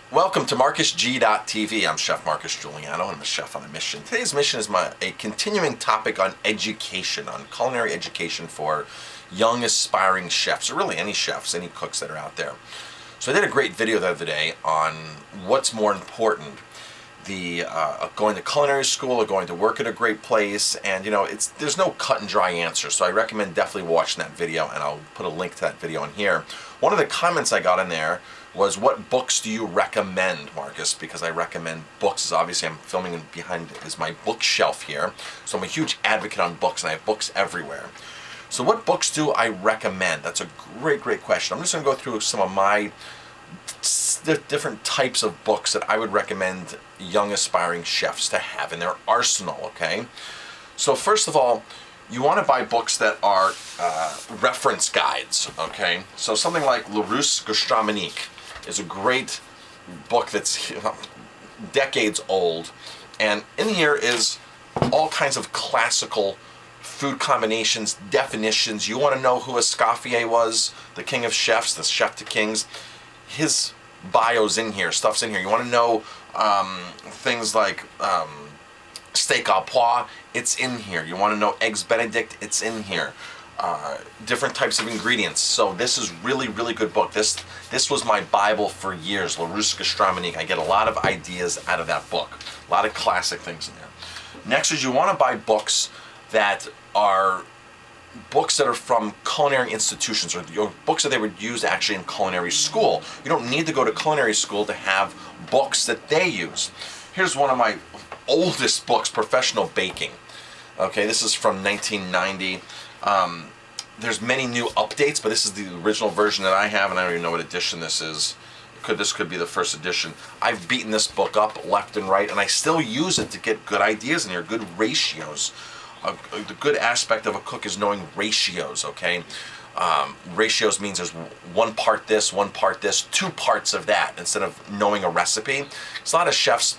Welcome to MarcusG.tv. I'm Chef Marcus Giuliano, and I'm a chef on a mission. Today's mission is a continuing topic on education, on culinary education for young aspiring chefs, or really any chefs, any cooks that are out there. So I did a great video the other day on what's more important, the going to culinary school or going to work at a great place, and there's no cut and dry answer. So I recommend definitely watching that video, and I'll put a link to that video in here. One of the comments I got in there was, what books do you recommend, Marcus? Because I recommend books. Obviously, I'm filming behind is my bookshelf here, so I'm a huge advocate on books, and I have books everywhere. So what books do I recommend? That's a great question. I'm just going to go through some of my different types of books that I would recommend young aspiring chefs to have in their arsenal, okay? So first of all, you want to buy books that are reference guides, okay? So something like Larousse Gastronomique is a great book that's decades old, and in here is all kinds of classical food combinations, definitions. You want to know who Escoffier was, the king of chefs, the chef to kings. His bio's in here, stuff's in here. You want to know things like steak au pois, it's in here. You want to know eggs benedict, it's in here. Different types of ingredients. So this is really good book. This was my Bible for years, Larousse Gastronomique. I get a lot of ideas out of that book. A lot of classic things in there. Next is, you want to buy books that are from culinary institutions, or books that they would use actually in culinary school. You don't need to go to culinary school to have books that they use. Here's one of my oldest books, Professional Baking. Okay, this is from 1990. There's many new updates, but this is the original version that I have, and I don't even know what edition this is. This could be the first edition. I've beaten this book up left and right, and I still use it to get good ideas in here, good ratios. The good aspect of a cook is knowing ratios, okay? Ratios means there's one part this, two parts of that, instead of knowing a recipe. Because a lot of chefs,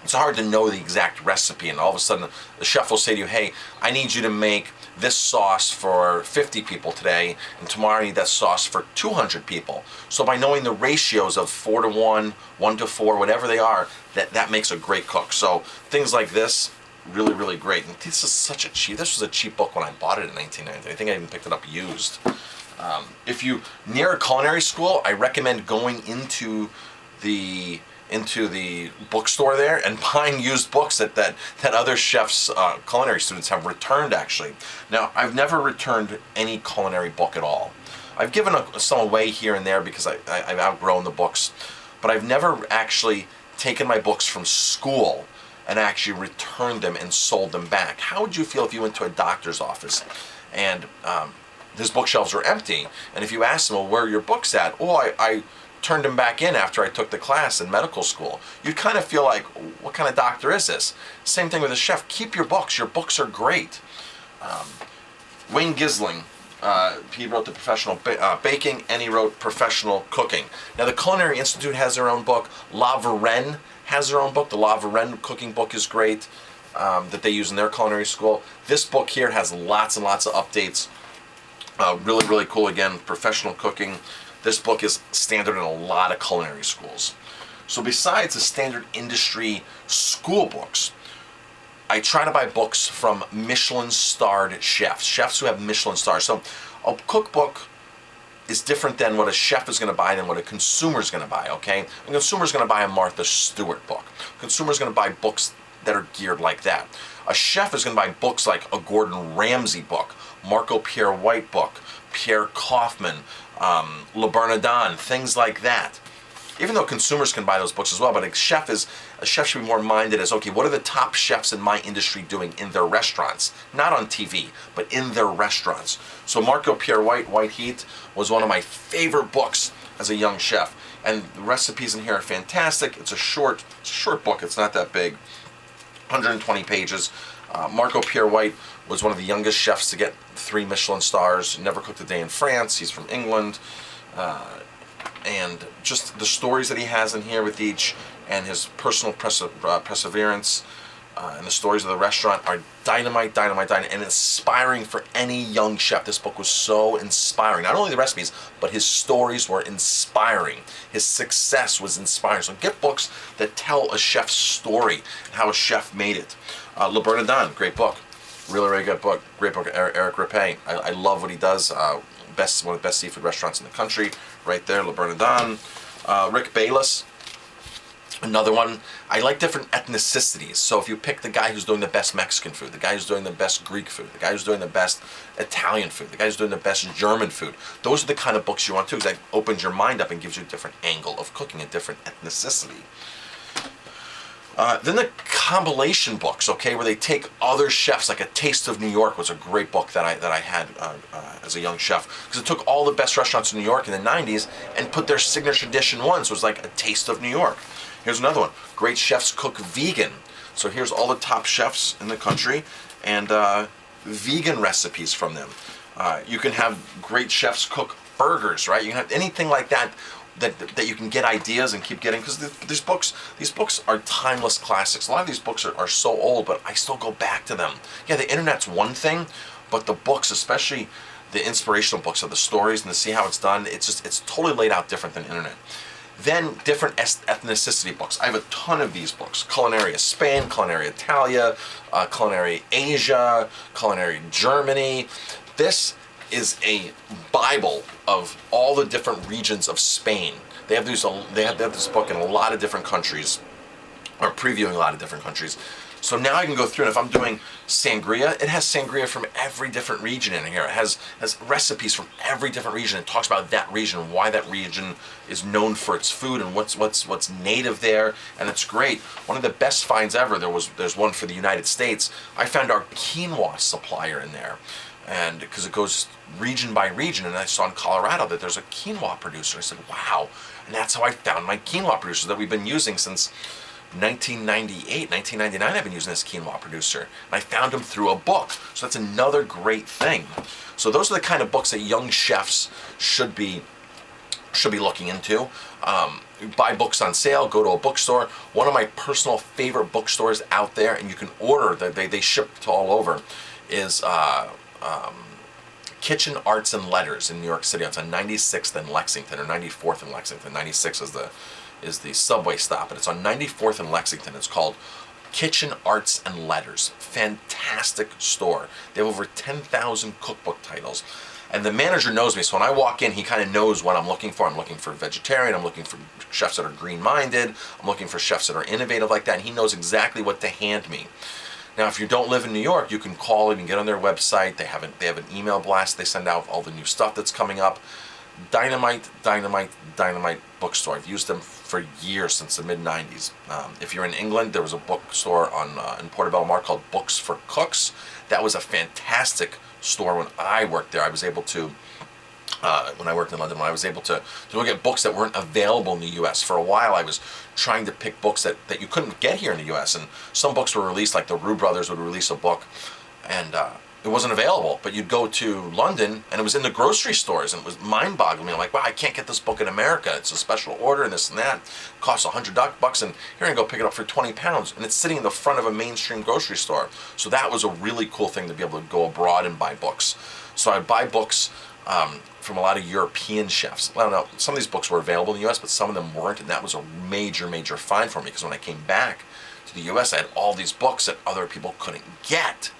it's hard to know the exact recipe, and all of a sudden the chef will say to you, hey, I need you to make this sauce for 50 people today, and tomorrow I need that sauce for 200 people. So by knowing the ratios of 4-to-1, 1-to-4, whatever they are, that makes a great cook. So things like this, really great. And this was a cheap book when I bought it in 1990. I think I even picked it up used. If you near a culinary school, I recommend going into the bookstore there and buying used books that other chefs, culinary students have returned, actually. Now, I've never returned any culinary book at all. I've given some away here and there because I've outgrown the books, but I've never actually taken my books from school and actually returned them and sold them back. How would you feel if you went to a doctor's office and his bookshelves were empty, and if you asked him, well, where are your books at? Oh, I turned them back in after I took the class in medical school. You'd kind of feel like, what kind of doctor is this? Same thing with a chef. Keep your books. Your books are great. Wayne Gisling, he wrote the Professional Baking, and he wrote Professional Cooking. Now, the Culinary Institute has their own book. La Varenne has their own book. The La Varenne cooking book is great, that they use in their culinary school. This book here has lots and lots of updates. Really cool. Again, Professional Cooking. This book is standard in a lot of culinary schools. So besides the standard industry school books, I try to buy books from Michelin-starred chefs who have Michelin stars. So a cookbook is different than what a chef is going to buy than what a consumer is going to buy, okay? A consumer is going to buy a Martha Stewart book. A consumer is going to buy books that are geared like that. A chef is going to buy books like a Gordon Ramsay book, Marco Pierre White book, Pierre Kaufman, Le Bernardin, things like that. Even though consumers can buy those books as well, but a chef should be more minded as, okay, what are the top chefs in my industry doing in their restaurants? Not on TV, but in their restaurants. So Marco Pierre White, White Heat, was one of my favorite books as a young chef. And the recipes in here are fantastic. It's a short book. It's not that big. 120 pages. Marco Pierre White was one of the youngest chefs to get 3 Michelin stars. Never cooked a day in France. He's from England. And just the stories that he has in here with each, and his personal perseverance. and the stories of the restaurant are dynamite, and inspiring for any young chef. This book was so inspiring. Not only the recipes, but his stories were inspiring. His success was inspiring. So get books that tell a chef's story and how a chef made it. Le Bernardin, great book. Really good book. Great book, Eric Rapay. I love what he does. One of the best seafood restaurants in the country, right there, Le Bernardin. Rick Bayless, another one. I like different ethnicities. So if you pick the guy who's doing the best Mexican food, the guy who's doing the best Greek food, the guy who's doing the best Italian food, the guy who's doing the best German food, those are the kind of books you want to, because that opens your mind up and gives you a different angle of cooking, a different ethnicity. Then the compilation books, okay, where they take other chefs, like A Taste of New York was a great book that I had as a young chef, because it took all the best restaurants in New York in the 90s and put their signature dish in one. So it was like A Taste of New York. Here's another one. Great Chefs Cook Vegan. So here's all the top chefs in the country and vegan recipes from them. You can have great chefs cook burgers, right? You can have anything like that. That you can get ideas and keep getting, because these books are timeless classics. A lot of these books are so old, but I still go back to them. Yeah, the internet's one thing, but the books, especially the inspirational books of the stories and to see how it's done, it's totally laid out different than internet. Then different ethnicity books. I have a ton of these books. Culinary Spain, Culinary Italia, Culinary Asia, Culinary Germany. This is a Bible of all the different regions of Spain. They have this book in a lot of different countries, or previewing a lot of different countries. So now I can go through, and if I'm doing sangria, it has sangria from every different region in here. It has recipes from every different region. It talks about that region, why that region is known for its food, and what's native there, and it's great. One of the best finds ever. There's one for the United States. I found our quinoa supplier in there. And because it goes region by region, and I saw in Colorado that there's a quinoa producer. I said, wow. And that's how I found my quinoa producer that we've been using since 1998, 1999. I've been using this quinoa producer. And I found him through a book. So that's another great thing. So those are the kind of books that young chefs should be looking into. Buy books on sale, go to a bookstore. One of my personal favorite bookstores out there, and you can order, they ship to all over, is Kitchen Arts and Letters in New York City. It's on 96th and Lexington, or 94th and Lexington. 96 is the subway stop, and it's on 94th and Lexington. It's called Kitchen Arts and Letters. Fantastic store. They have over 10,000 cookbook titles. And the manager knows me, so when I walk in, he kind of knows what I'm looking for. I'm looking for vegetarian, I'm looking for chefs that are green-minded, I'm looking for chefs that are innovative like that, and he knows exactly what to hand me. Now, if you don't live in New York, you can call, you can get on their website. They have an email blast. They send out all the new stuff that's coming up. Dynamite bookstore. I've used them for years, since the mid-90s. If you're in England, there was a bookstore in Portobello Mark called Books for Cooks. That was a fantastic store when I worked there. I was able to, when I worked in London, I was able to look at books that weren't available in the U.S. For a while, I was trying to pick books that you couldn't get here in the U.S. And some books were released, like the Roux Brothers would release a book, and it wasn't available. But you'd go to London, and it was in the grocery stores, and it was mind-boggling. I'm like, wow, I can't get this book in America. It's a special order, and this and that. It costs $100, and here I go pick it up for 20 pounds, and it's sitting in the front of a mainstream grocery store. So that was a really cool thing, to be able to go abroad and buy books. So I'd buy books from a lot of European chefs. I don't know, some of these books were available in the US, but some of them weren't, and that was a major find for me, because when I came back to the US, I had all these books that other people couldn't get.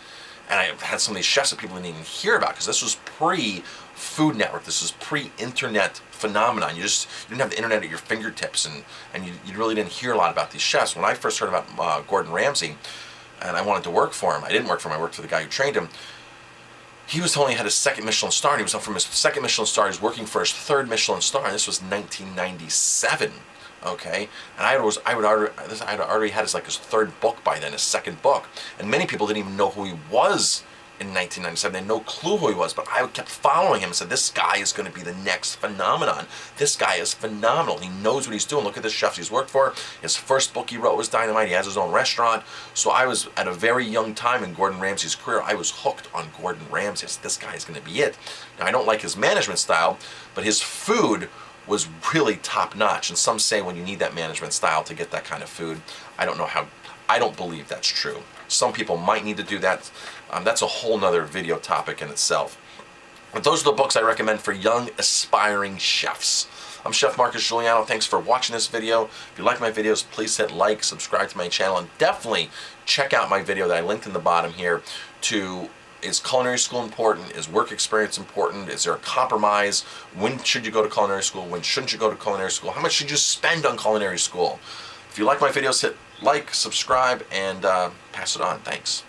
And I had some of these chefs that people didn't even hear about, because this was pre-Food Network. This was pre-internet phenomenon. You didn't have the internet at your fingertips, and you really didn't hear a lot about these chefs. When I first heard about Gordon Ramsay, and I wanted to work for him, I didn't work for him, I worked for the guy who trained him. He was only had his second Michelin star, and he was up from his second Michelin star. He was working for his third Michelin star, and this was 1997. Okay, and I had already had his third book by then, his second book, and many people didn't even know who he was in 1997. They had no clue who he was, but I kept following him and said, this guy is going to be the next phenomenon. This guy is phenomenal. He knows what he's doing. Look at the chefs he's worked for. His first book he wrote was dynamite. He has his own restaurant. So I was, at a very young time in Gordon Ramsay's career, I was hooked on Gordon Ramsay. I said, this guy is going to be it. Now, I don't like his management style, but his food was really top notch. And some say when you need that management style to get that kind of food, I don't know how I don't believe that's true. Some people might need to do that. That's a whole nother video topic in itself. But those are the books I recommend for young aspiring chefs. I'm Chef Marcus Giuliano. Thanks for watching this video. If you like my videos, please hit like, subscribe to my channel, and definitely check out my video that I linked in the bottom here to is culinary school important? Is work experience important? Is there a compromise? When should you go to culinary school? When shouldn't you go to culinary school? How much should you spend on culinary school? If you like my videos, hit like, subscribe, and pass it on. Thanks.